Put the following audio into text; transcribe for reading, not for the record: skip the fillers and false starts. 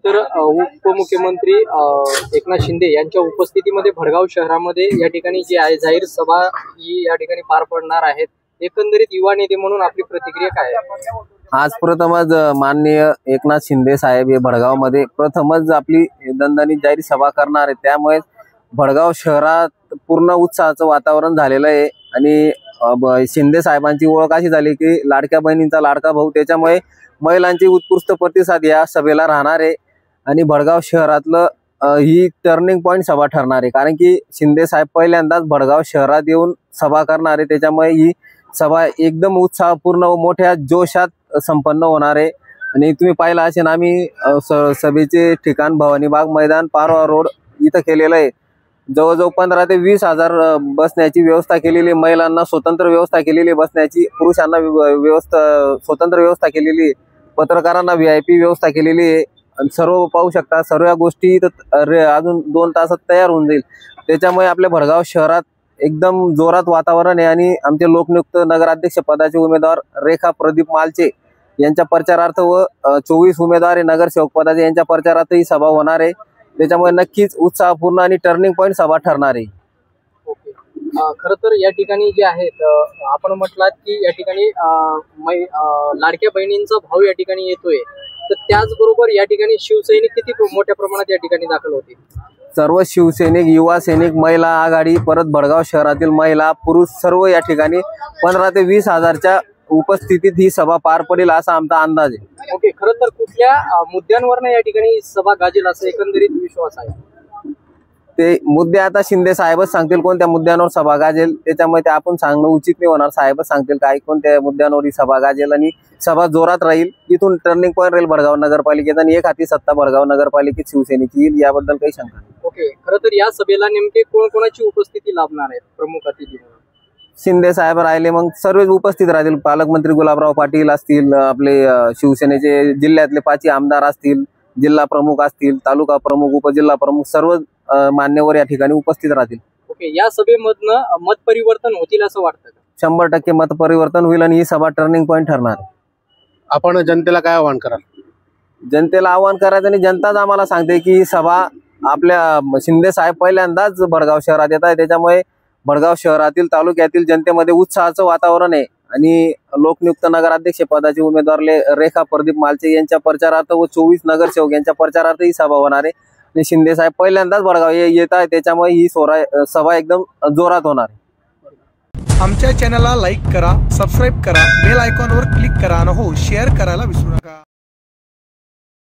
तर उपमुख्यमंत्री एकनाथ शिंदे यांच्या उपस्थितीमध्ये भडगाव शहरामध्ये या ठिकाणी जी आहे जाहीर सभा ही या ठिकाणी पार पडणार आहेत। एकंदरीत युवा नेते म्हणून आपली प्रतिक्रिया काय आहे? आज प्रथमच माननीय एकनाथ शिंदे साहेब हे भडगाव मध्ये प्रथमच आपली दणदणीत जाहीर सभा करणार आहे। त्यामुळे भडगाव शहरात पूर्ण उत्साहाचं वातावरण झालेलं आहे आणि शिंदे साहेबांची ओळख अशी झाली की लाडक्या बहिणींचा लाडका भाऊ, त्याच्यामुळे महिलांची उत्कृष्ट प्रतिसाद या सभेला राहणार आहे आणि भडगाव शहरातलं ही टर्निंग पॉइंट सभा ठरणार आहे। कारण की शिंदे साहेब पहिल्यांदाच भडगाव शहरात येऊन सभा करणार आहे, त्याच्यामुळे ही सभा एकदम उत्साहपूर्ण व मोठ्या जोशात संपन्न होणार आहे। आणि तुम्ही पाहिलं असेल आम्ही सभेचे ठिकाण भवानी बाग मैदान पारवा रोड इथं केलेलं आहे। जवळजवळ 15 ते 20 हजार बसण्याची व्यवस्था केलेली, महिलांना स्वतंत्र व्यवस्था केलेली बसण्याची, पुरुषांना स्वतंत्र व्यवस्था केलेली, पत्रकारांना VIP व्यवस्था केलेली आहे। सर्व पाहू शकता, सर्व गोष्टी अजून 2 तासात तयार होऊन जाईल। त्याच्यामुळे आपल्या भडगाव शहरात एकदम जोरात वातावरण आहे आणि आमचे लोकनियुक्त नगराध्यक्ष पदाचे उमेदवार रेखा प्रदीप मालचे यांच्या प्रचारार्थ व 24 उमेदवार नगरसेवक पदाचे यांच्या प्रचारार्थ ही सभा होणार आहे। त्याच्यामुळे नक्कीच उत्साहपूर्ण आणि टर्निंग पॉइंट सभा ठरणार आहे। ओके, खरं तर या ठिकाणी जे आहेत आपण म्हटलात की या ठिकाणी लाडक्या बहिणींचा भाव या ठिकाणी येतोय, तर त्याचबरोबर या ठिकाणी शिवसैनिक किती मोठ्या प्रमाणात या ठिकाणी दाखल होतील? सर्व शिवसैनिक, युवा सैनिक, महिला आघाडी, परत भडगाव शहरातील महिला पुरुष सर्व या ठिकाणी 15 ते 20 हजारच्या उपस्थितीत ही सभा पार पडेल असा आमचा अंदाज आहे। ओके, खरं तर कुठल्या मुद्द्यांवर या ठिकाणी सभा गाजेल असं एकंदरीत विश्वास आहे? ते मुद्दे आता शिंदे साहेबच सांगतील कोणत्या मुद्द्यांवर सभा गाजेल, त्याच्यामुळे ते आपण सांगणं उचित नाही होणार। साहेबच सांगतील काय कोणत्या मुद्द्यांवर ही सभा गाजेल आणि सभा जोरात राहील। इथून टर्निंग पॉईंट राहील भडगाव नगरपालिकेत आणि एक हाती सत्ता भडगाव नगरपालिकेत शिवसेनेची येईल, याबद्दल काही शंका नाही। ओके, खरं तर या सभेला नेमके कोणाची उपस्थिती लाभणार आहे प्रमुख अतिथी? शिंदे साहेब राहिले, मग सर्वच उपस्थित राहतील। पालकमंत्री गुलाबराव पाटील असतील, आपले शिवसेनेचे जिल्ह्यातले 5 आमदार असतील, जिल्हा प्रमुख असतील, तालुका प्रमुख, उपजिल्हा प्रमुख, सर्व मान्यवर या ठिकाणी उपस्थित राहतील। ओके, या सभेमधनं मत परिवर्तन होतील असं वाटतं का? 100% मत परिवर्तन होईल आणि ही सभा टर्निंग पॉइंट ठरणार आहे। आपण जनतेला काय आवाहन कराल? जनतेला आवाहन करायचं आणि जनताच आम्हाला सांगते की ही सभा आपल्या शिंदे साहेब पहिल्यांदाच भडगाव शहरात येत आहे, त्याच्यामुळे भडगाव शहरातील तालुक्यातील जनतेमध्ये उत्साहाचं वातावरण आहे आणि लोकनियुक्त नगराध्यक्ष पदाचे उमेदवार रेखा प्रदीप मालचे यांच्या प्रचारार्थ व 24 नगरसेवक यांच्या प्रचारार्थ ही सभा होणार आहे आणि शिंदे साहेब पहिल्यांदाच भडगाव येत आहे, त्याच्यामुळे ही सभा एकदम जोरात होणार आहे। आमच्या चॅनलला लाईक करा, सबस्क्राईब करा, बेल आयकॉनवर क्लिक करा आणि हो शेअर करायला विसरू नका।